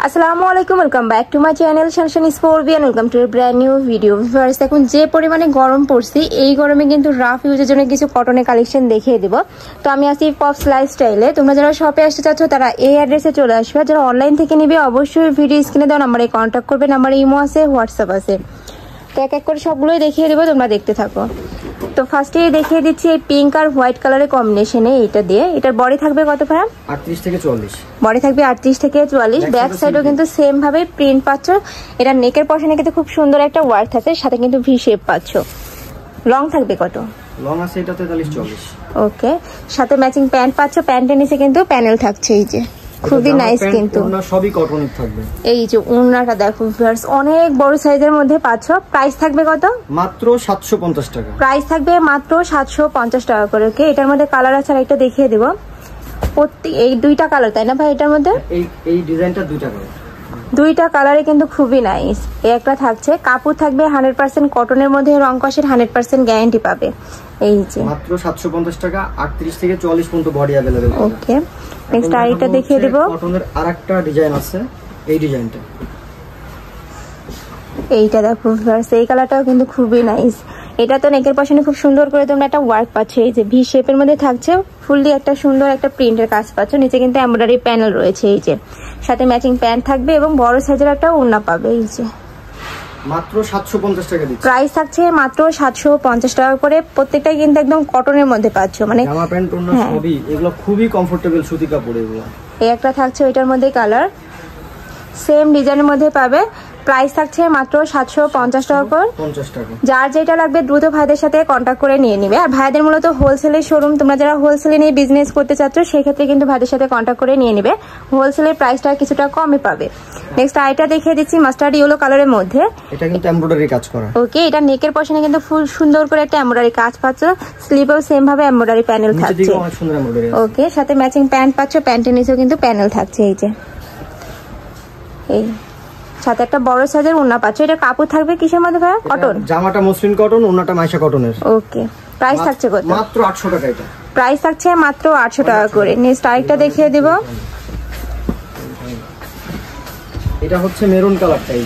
আসসালামু আলাইকুম, welcome back to my channel sunshine sports and welcome to brand new video. Viewers, এখন যে পরিমাণে গরম পড়ছে, এই গরমে কিন্তু রাফ ইউজের জন্য কিছু কটনের কালেকশন দেখিয়ে দেব। তো আমি আসি পপস লাইফস্টাইলে। তোমরা যারা শপে আসতে চাচ্ছ তারা এই অ্যাড্রেসে চলে আসবে। যারা অনলাইন থেকে নিবে অবশ্যই ভিডিও স্ক্রিনে দেওয়া নাম্বারে কন্ট্যাক্ট করবে। নাম্বারে ইমো আছে, হোয়াটসঅ্যাপ আছে। তো এক এক করে সবগুলোই দেখিয়ে দেবো, তোমরা দেখতে থাকো। তো ফার্স্টে দেখিয়ে দিচ্ছি এই পিঙ্ক আর হোয়াইট কালারের কম্বিনেশনে এইটা দিয়ে। এটার বডি থাকবে কত ভাড়া? 38 থেকে 44। বডি থাকবে 38 থেকে 44। ব্যাক সাইডও কিন্তু সেম ভাবে প্রিন্ট পাচ্ছ। এটা নেকের পশনে কিন্তু খুব সুন্দর একটা ওয়ার্ক আছে, সাথে কিন্তু ভি শেপ পাচ্ছ। লং থাকবে কত? লং আছে এটা 43 40। ওকে, সাথে ম্যাচিং প্যান্ট পাচ্ছ। প্যান্টের নিচে কিন্তু প্যানেল থাকছে, এই যে খুবই নাইস। কিন্তু ওড়না সবই কটনের থাকবে। এই যে ওড়নাটা দেখো ভিউয়ার্স, অনেক বড় সাইজের মধ্যে পাচ্ছ। প্রাইস থাকবে কত? মাত্র 750 টাকা। প্রাইস থাকবে মাত্র 750 টাকা করে। ওকে, এটার মধ্যে কালার আছে, আর একটা দেখিয়ে দেব। এই দুইটা কালার তাই না ভাই? এটার মধ্যে এই ডিজাইনটা দুইটা কালারে কিন্তু খুবই নাইস। এই একটা থাকছে, কাপড় থাকবে 100% কটনের মধ্যে, রং কষের 100% গ্যারান্টি পাবে। এই যে মাত্র 750 টাকা। 38 থেকে 44 পর্যন্ত বডি अवेलेबल। ওকে, নেক্সট আইটা দেখিয়ে দেব। কটনের আরেকটা ডিজাইন আছে, এই ডিজাইনটা। এইটা দেখো ভিউয়ার্স, এই কালারটাও কিন্তু খুবই নাইস। এটা তো নেকের পশনে খুব সুন্দর করে তোমরা একটা ওয়ার্ক পাচ্ছ। এই যে ভি শেপের মধ্যে থাকছে, ফুললি একটা সুন্দর একটা প্রিন্টের কাজ পাচ্ছ। নিচে কিন্তু এমব্রয়ডারি প্যানেল রয়েছে, এই যে সাথে ম্যাচিং প্যান্ট থাকবে এবং বড় সাইজের একটা ওড়না পাবে। এই যে মাত্র 750 টাকা দিচ্ছি। প্রাইস থাকছে মাত্র 750 টাকা করে। প্রত্যেকটাই কিন্তু একদম কটনের মধ্যে পাচ্ছ, মানে জামা প্যান্ট ওড়না সবই এগুলো খুবই কমফোর্টেবল সুতি কাপড় এগুলো। এই একটা থাকছে, ওইটার মধ্যে কালার সেম ডিজাইনের মধ্যে পাবে। প্রাইস থাকছে মাত্র 750 টাকা করে। 50 টাকা। যার যেটা লাগবে দ্রুত ভাইদের সাথে কন্ট্যাক্ট করে নিয়ে নিবে। আর ভাইদের মূলত হোলসেলের শোরুম, তোমরা যারা হোলসেলে নিয়ে বিজনেস করতে চাচ্ছ সেক্ষেত্রে কিন্তু ভাইদের সাথে কন্ট্যাক্ট করে নিয়ে নিবে। হোলসেলের প্রাইসটা কিছুটা কমে পাবে। নেক্সট আইটা দেখিয়ে দিচ্ছি মাস্টার্ড ইয়েলো কালারের মধ্যে। এটা কিন্তু এমব্রয়ডারি কাজ করা। ওকে, এটা নেকের পশনে কিন্তু ফুল সুন্দর করে একটা এমব্রয়ডারি কাজ পাচ্ছ। স্লিভেও সেম ভাবে এমব্রয়ডারি প্যানেল থাকছে। ওকে, সাথে ম্যাচিং প্যান্ট পাচ্ছ। প্যান্টের নিচেও কিন্তু প্যানেল থাকছে। এই যে এই সাথে একটা বড় সাইজের ওড়না পাচ্ছ। এটা কাপড় থাকবে কিসের মধ্যে ভাই? কটন। জামাটা মসলিন কটন, ওড়নাটা মাইশা কটনের। ওকে, প্রাইস থাকছে কত? মাত্র 800 টাকা। এটা প্রাইস থাকছে মাত্র 800 টাকা করে। নেক্সট আরেকটা দেখিয়ে দেব। এটা হচ্ছে মেরুন কালারটা। এই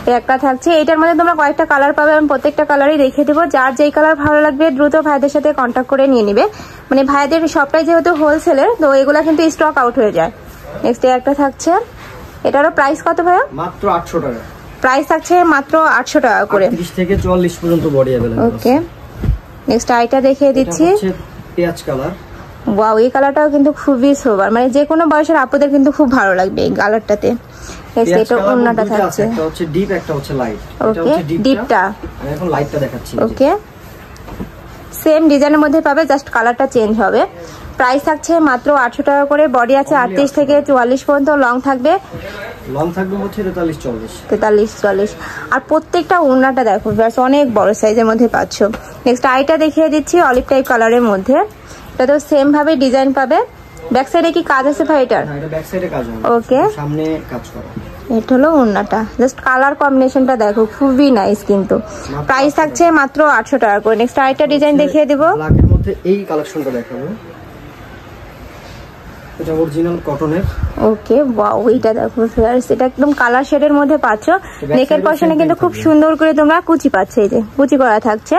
যে একটা থাকছে, এটার মধ্যে তোমরা কয়েকটা কালার পাবে, আমি প্রত্যেকটা কালারই দেখিয়ে দেবো। যার যেই কালার ভালো লাগবে দ্রুত ভাইদের সাথে কন্ট্যাক্ট করে নিয়ে নিবে। মানে ভাইদের সবটাই যেহেতু হোলসেলের, তো এগুলা কিন্তু স্টক আউট হয়ে যায়। নেক্সট একটা থাকছে, এটারও প্রাইস কত ভাইয়া? মাত্র 800 টাকা। প্রাইস থাকছে মাত্র 800 টাকা করে। 30 থেকে 44 পর্যন্ত বডি अवेलेबल। ওকে, নেক্সট আইটা দেখিয়ে দিচ্ছি। এটা হচ্ছে পেঁয়াজ কালার। ওয়াও, এই কালারটাও কিন্তু খুবই সোবার, মানে যে কোনো বয়সের আপুদের কিন্তু খুব ভালো লাগবে এই কালারটাতে। এটা ওড়নাটা থাকছে, একটা হচ্ছে ডিপ, একটা হচ্ছে লাইট। এটা হচ্ছে ডিপটা। আমি এখন লাইটটা দেখাচ্ছি। ওকে, সেম ডিজাইনের মধ্যে পাবে, জাস্ট কালারটা চেঞ্জ হবে। প্রাইস থাকছে মাত্র 800 টাকা করে। বডি আছে 38 থেকে 44 পর্যন্ত। লং থাকবে হচ্ছে 43 40। আর প্রত্যেকটা ওড়নাটা দেখো অনেক বড় সাইজের মধ্যে পাচ্ছ। নেক্সট আইটা দেখিয়ে দিচ্ছি অলিভ টাইপ কালারের মধ্যে। এটা তো সেম ভাবে ডিজাইন পাবে। ব্যাক সাইডে কি কাজ আছে ভাই এটার? এটা ব্যাক সাইডে কাজ হবে। ওকে, সামনে কাজ করা। এটা হলো ওড়নাটা, জাস্ট কালার কম্বিনেশনটা দেখো খুবই নাইস। কিন্তু প্রাইস থাকছে মাত্র 800 টাকা করে। নেক্সট আইটা ডিজাইন দেখিয়ে দেব। ব্ল্যাকের মধ্যে এই কালেকশনটা দেখাবো। এটা অরিজিনাল কটনের। ওকে, ওয়াও, এটা দেখো ফিয়ার্স, এটা একদম কালার শেডের মধ্যে পাচ্ছ। নেকের পশনে কিন্তু খুব সুন্দর করে তোমরা কুচি পাচ্ছ, এই যে কুচি করা থাকছে।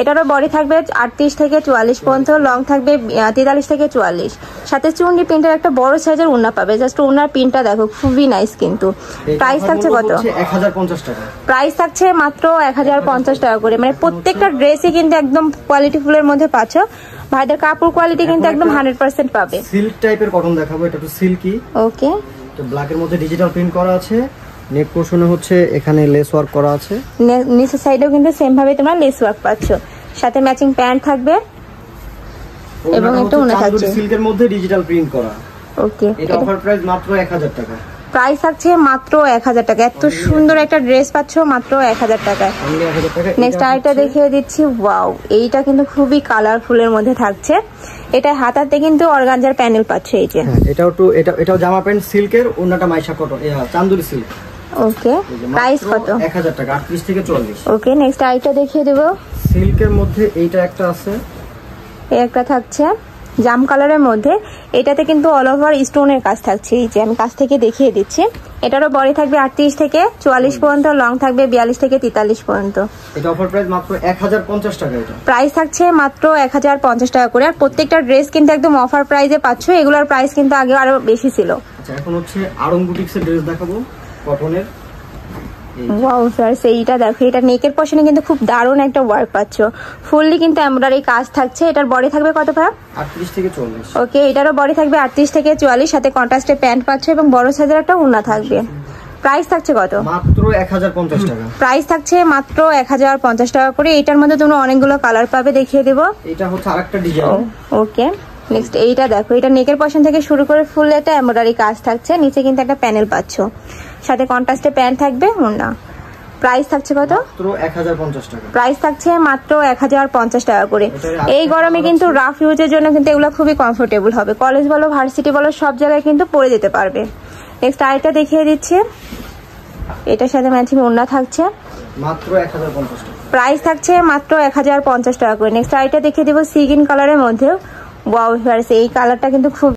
এটারও বডি থাকবে 38 থেকে 44 পর্যন্ত। লং থাকবে 43 থেকে 44। সাথে চুন্ডি প্রিন্টের একটা বড় সাইজের ওড়না পাবে। জাস্ট ওড়নার প্রিন্টটা দেখো খুবই নাইস। কিন্তু প্রাইস থাকছে কত? 1050 টাকা। প্রাইস থাকছে মাত্র 1050 টাকা করে। মানে প্রত্যেকটা ড্রেসই কিন্তু একদম কোয়ালিটি ফুলের মধ্যে পাচ্ছ। ভাইদের কাপড় কোয়ালিটি কিন্তু একদম 100% পাবে। সিল্ক টাইপের কটন দেখাবো। এটা তো সিল্কি। ওকে, তো ব্ল্যাকের মধ্যে ডিজিটাল প্রিন্ট করা আছে। নেক পোরশনে হচ্ছে এখানে লেস ওয়ার্ক করা আছে। নিচের সাইডেও কিন্তু সেম ভাবে তোমরা লেস ওয়ার্ক পাচ্ছ। সাথে ম্যাচিং প্যান্ট থাকবে এবং একটা ওড়না থাকছে সিল্কের মধ্যে ডিজিটাল প্রিন্ট করা। ওকে, এটা অফার প্রাইস মাত্র 1000 টাকা। প্রাইস থাকছে মাত্র 1000 টাকা। এত সুন্দর একটা ড্রেস পাচ্ছ মাত্র 1000 টাকায়। নেক্সট আইটা দেখিয়ে দিচ্ছি। ওয়াও, এইটা কিন্তু খুবই কালারফুলের মধ্যে থাকছে। এটা হাতাতে কিন্তু অর্গানজার প্যানেল পাচ্ছ। এই যে এটাও জামা প্যান্ট সিল্কের, ওড়নাটা মাইশা কটন, চান্দুরি সিল্ক। ওকে, প্রাইস কত? 1000 টাকা। 38 থেকে 44। ওকে, নেক্সট আইটা দেখিয়ে দেব। সিল্কের মধ্যে এইটা একটা আছে, এই একটা থাকছে। জাম কালারের মধ্যে। এটাতে কিন্তু অল ওভার স্টোনের কাজ থাকছে, এই যে আমি কাছ থেকে দেখিয়ে দিচ্ছি। এটারও বডি থাকবে 38 থেকে 44 পর্যন্ত, লং থাকবে 42 থেকে 43 পর্যন্ত। এটা অফার প্রাইস মাত্র 1050 টাকা। এটা প্রাইস থাকছে মাত্র 1050 টাকা করে। আর প্রত্যেকটা ড্রেস কিন্তু একদম অফার প্রাইসে পাচ্ছ। এগুলোর প্রাইস কিন্তু আগে আরো বেশি ছিল। আচ্ছা, এখন হচ্ছে আরং বুটিক্সের ড্রেস দেখাবো কটনের। ওয়াও ফ্রেন্ডস, এইটা দেখো, এটা নেকের পশনে কিন্তু খুব দারুণ একটা ওয়ার্ক পাচ্ছ। ফুললি কিন্তু এমব্রয়ডারি কাজ থাকছে। এটার বডি থাকবে কত ভাই? 38 থেকে 40। ওকে, এটারও বডি থাকবে 38 থেকে 44, সাথে কন্ট্রাস্টে প্যান্ট পাচ্ছ এবং বড় সাইজের একটা ওড়না থাকবে। প্রাইস থাকছে কত? মাত্র 1050 টাকা। প্রাইস থাকছে মাত্র 1050 টাকা করে। এটার মধ্যে তোমরা অনেকগুলো কালার পাবে, দেখিয়ে দেবো। এটা হচ্ছে আরেকটা ডিজাইন। ওকে, নেক্সট এইটা দেখো, এটা নেকের পশন থেকে শুরু করে ফুল একটা এমব্রয়ডারি কাজ থাকছে। নিচে কিন্তু একটা প্যানেল পাচ্ছ, সাথে কন্ট্রাস্টে প্যান্ট থাকবে, ওড়না। প্রাইস থাকছে কত? মাত্র 1050 টাকা। প্রাইস থাকছে মাত্র 1050 টাকা করে। এই গরমে কিন্তু রাফ ইউজের জন্য কিন্তু এগুলো খুবই কমফোর্টেবল হবে। কলেজ বলো, ভার্সিটি বলো, সব জায়গায় কিন্তু পরে যেতে পারবে। নেক্সট আরেকটা দেখিয়ে দিচ্ছি, এটার সাথে ম্যাচিং ওড়না থাকছে, মাত্র 1050 টাকা। প্রাইস থাকছে মাত্র 1050 টাকা করে। নেক্সট আরেকটা দেখিয়ে দেবো সি গ্রিন কালারের মধ্যে। ওয়াও ভিউয়ার্স, এই কালারটা কিন্তু খুব